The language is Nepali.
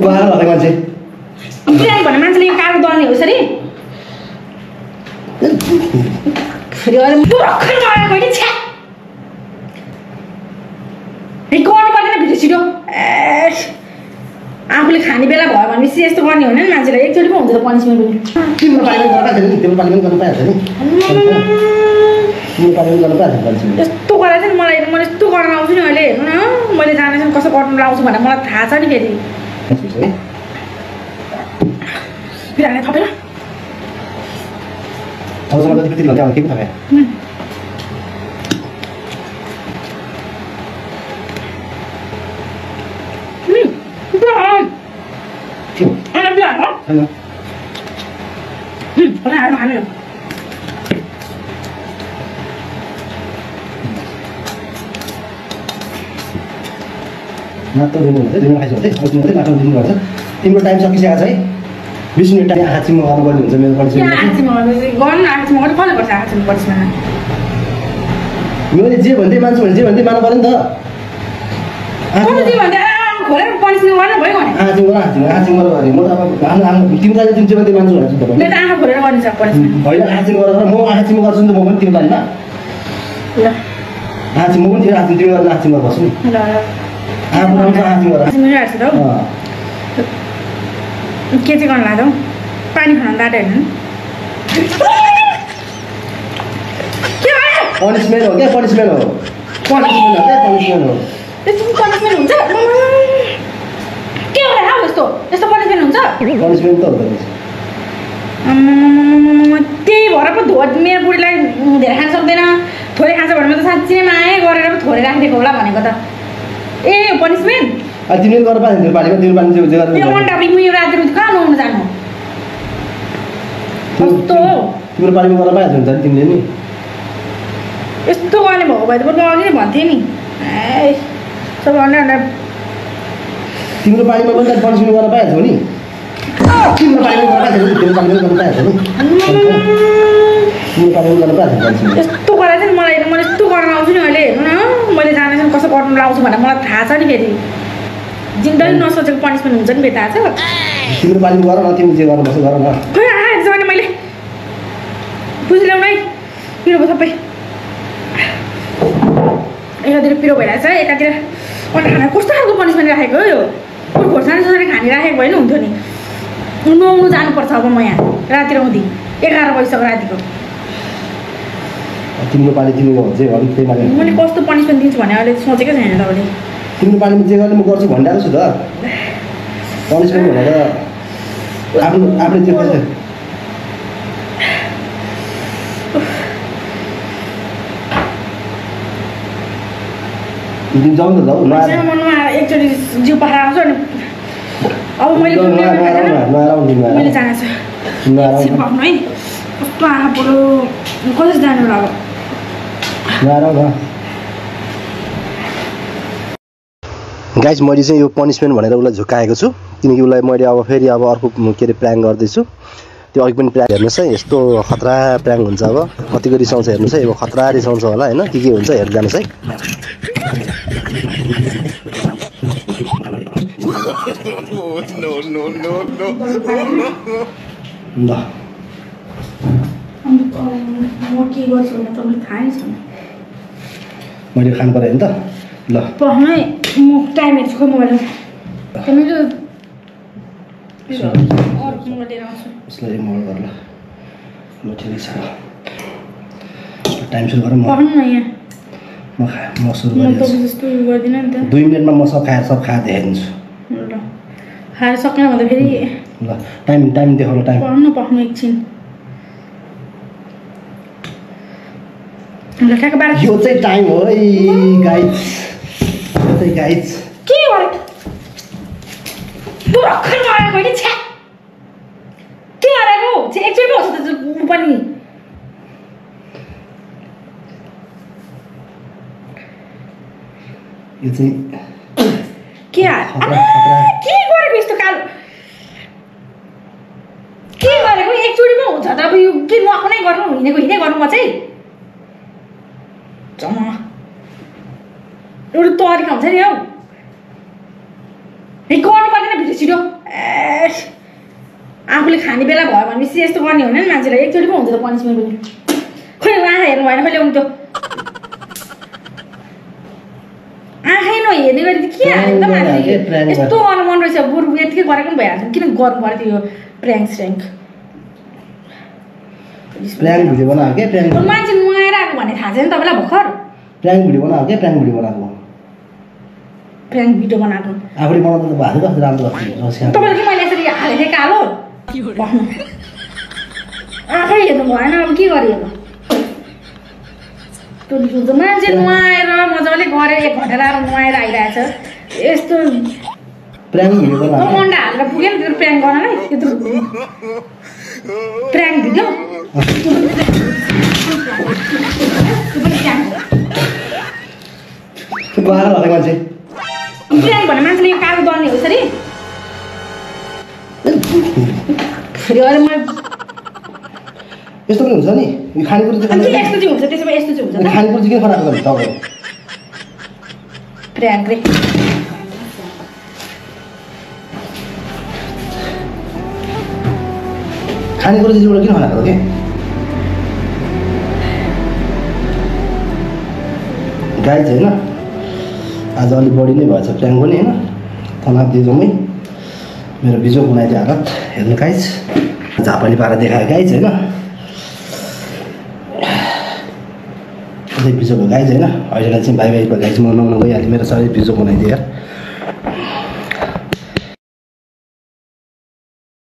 बाह्र होला मान्छे बिरामी भन्ने मान्छेले यो कालो दल्ने हो यसरी फेरि अरे भर्खर मारेको नि छ्या गर्नु पर्दैन भिडियो छिटो आफूले खाने बेला भयो भनेपछि यस्तो गर्ने हुने नि मान्छेलाई एकचोटि पो हुन्छ त पनिसमेन्ट पनि तिम्रो पार्लिमेन्ट गर्नु पाएको छैन तिम्रो पार्लिमेन्ट गर्नु पाएको छैन यस्तो गरेर चाहिँ मलाई यस्तो गर्न आउँछु नि अहिले हेर्नु न मैले जानेछु कसो गर्नु लाउँछु भनेर मलाई थाहा छ नि फेरि बिरामी थपेर अबसम्म कति कति घन्टा के पो थाहा मात्र दिनु खाइसक्यो है अब मात्रै मात्र दिनुपर्छ तिम्रो टाइम सकिसकेको छ है 20 मिनट टाइम आँखीमा गर्नुपर्ने हुन्छ मेरो मैले जे भन्दै मान्छु भने जे भन्दै मान्नु पर्यो नि त आँखी गरेर भने म त अब आफ्नो तिमीलाई जुन चाहिँ भन्दै मान्छु भनेर होइन आँखी गरेर म आँखीमा गर्छु नि त म पनि तिम्रो बारेमा आँखी म पनि आँखी तिमी गरेर आँखीमा बस्छु नि आफू राम्रो आँखी गरेर के चाहिँ गर्नु लाग्यो पानी खान दाटो हेर्नु पनिसमेन्ट हो क्या पनिसमेन्ट हो यस्तो पनिसमेन्ट हुन्छ के होला हौ यस्तो पनिसमेन्ट हुन्छ पनिसमेन्ट त हो त्यही भएर पो मेरो बुढीलाई धेरै खान सक्दैन थोरै खान्छ भने त साँच्चै माया गरेर पो थोरै राखिदिएको होला भनेको त ए पनिसमेन्ट तिमीले गरेर पाएन तिम्रो पानीमा तिम्रो पानी जे गरेर यो अन्डा बिग्नु यो राति कहाँ नुहाउनु जानु कस्तो तिम्रो पानीमा गरेर पाएछ हुन्छ नि तिमीले नि यस्तो गर्ने भएको भए त म अघि नै भन्थेँ नि सब अन्डा तिम्रो पानीमा पनि त पनिसमेन्ट गरेर पाएछौ नि तिम्रो पानीमा गरेर पाएछौ नि तिम्रो पानीमा गरेर पाएछौ नि तिम्रो पानीमा गरेर पाएछौ यस्तो गरेर चाहिँ मलाई यस्तो गर्न आउँछु नि अहिले हेर्नु न मैले जानेछु कसो गर्नु लाउँछु भनेर मलाई थाहा छ नि फेरि जिन्दगी नसोचेको पनिसमेन्ट हुन्छ नि फेरि थाहा छ तिम्रो पानीमा गर न तिमी जे गर्नुपर्छ गर न खै आएछ भने मैले बुझि ल्याउनु है पिरो भयो सबै एकातिर पिरो भइरहेछ एकातिर अन्डा खाना कस्तो खालको पनिसमेन्ट राखेको हो यो खोर्सानी सोर्सानी खाने राखेको भए नि हुन्थ्यो नि नुहाउनु जानुपर्छ अब म यहाँ राति आउँदी 11 बजिसक्यो रातिको तिम्रो पानी तिमीले जे गर्नु त्यही माने मैले कस्तो पनिसमेन्ट दिन्छु भने अहिले सोचेकै छैन तपाईँले तिम्रो पानीमा जे गर्ने म गर्छु भनिरहेको छु त पनिसमेन्ट भनेर आफूले जे खोज्छ तिमी जाउँ न जाऊ एकचोटि जिउ पखाएर आउँछ नि अब मैले जानेछु है कस्तो आँखा पऱ्यो कसरी जानु अब गाइज मैले चाहिँ यो पनिसमेन्ट भनेर उसलाई झुकाएको छु किनकि उसलाई मैले अब फेरि अब अर्को के अरे प्र्याङ्क गर्दैछु त्यो अघि पनि प्र्याङ्क हेर्नुहोस् है यस्तो खतरा प्र्याङ्क हुन्छ अब कतिको रिसाउँछ हेर्नुहोस् है अब खतरा रिसाउँछ होला होइन के हुन्छ हेर्नु जानुहोस् है ल मैले खानु पर्यो नि त ल पहमै म टाइम हेर्छु खै मोबाइलमा उसलाई मोड गर ल ल ठिकै छ टाइम सुरु गरौँ म सुरु गर्दिनँ नि त 2 मिनटमा म सब खाएर देखाइदिन्छु ल खाएर सकेन भन्दा फेरि ल टाइम देखाउनु टाइम पढ्नु एकछिन ल ठ्याक्क 12 यो चाहिँ टाइम हो है गाइज के गर्यो भर्खर मारेको नि छ्या के गरेको एकचोटि पो होस् त पनि यो चाहिँ के गरेको यस्तो कालो के गरेको एकचोटि पो हुन्छ त अब यो के नुहाएको नै गर्नु हिँडेको गर्नु म चाहिँ एउटा तरिका हुन्छ नि हौ हे गर्नु पर्दैन भिडियो छिटो आफूले खाने बेला भयो भनेपछि यस्तो गर्ने होइन नि मान्छेलाई एकचोटि पो हुन्छ त पनिसमेन्ट पनि खोइ आँखा हेर्नु भएन कहिले आउनु त्यो आँखै नहेर्ने गरी त के हाल्यो त मान्छे यस्तो गर्नु मन रहेछ बरु यतिकै गरेको पनि भइहाल्छ किन गर्नु पर्यो त्यो प्र्याङ्क भिडियो बनाएको के मान्छे नुहाएर आएको भन्ने थाहा छैन तपाईँलाई भर्खर प्र्याङ्क भिडियो बनाएको के प्र्याङ्क भिडियो बनाएको आफूले बनाउँदा त भएको कस्तो राम्रो तपाईँले कि मैले यसरी हालेको थिएँ कालो आँखै हेर्नु भएन अब के गरेँ अब त्यो मान्छे नुहाएर मजाले गरेर 1 घन्टा लाएर नुहाएर आइरहेछ यस्तो प्र्याङ्क भिडियो बनाएको मन्डा हालेर पुगेन त्यो प्र्याङ्क गर्नलाई त्यो प्र्याङ्क भिडियो मान्छे प्र्याङ्क भन्ने मान्छेले यो कालो गर्ने हो यसरी फेरि अरे म यस्तो पनि हुन्छ नि यो खानेकुरा यस्तो चाहिँ हुन्छ त्यसो भए यस्तो चाहिँ हुन्छ खानेकुरा चाहिँ किन खराब गर्ने तपाईँ प्र्याङ्क रे खानेकुरा चाहिँ किन खराब के गाइज होइन आज अलिक बढी नै भएछ प्र्याङ्क पनि होइन तनाव दियो जम्मै मेरो बिजो बनाइदियो हालत हेर्नु गाइज झापली पारा देखायो गाइज होइन बिजोको गाइज होइन अहिलेलाई चाहिँ भाइ गाइज म नुहाउन गइहालेँ मेरो सबै बिजो बनाइदियो यार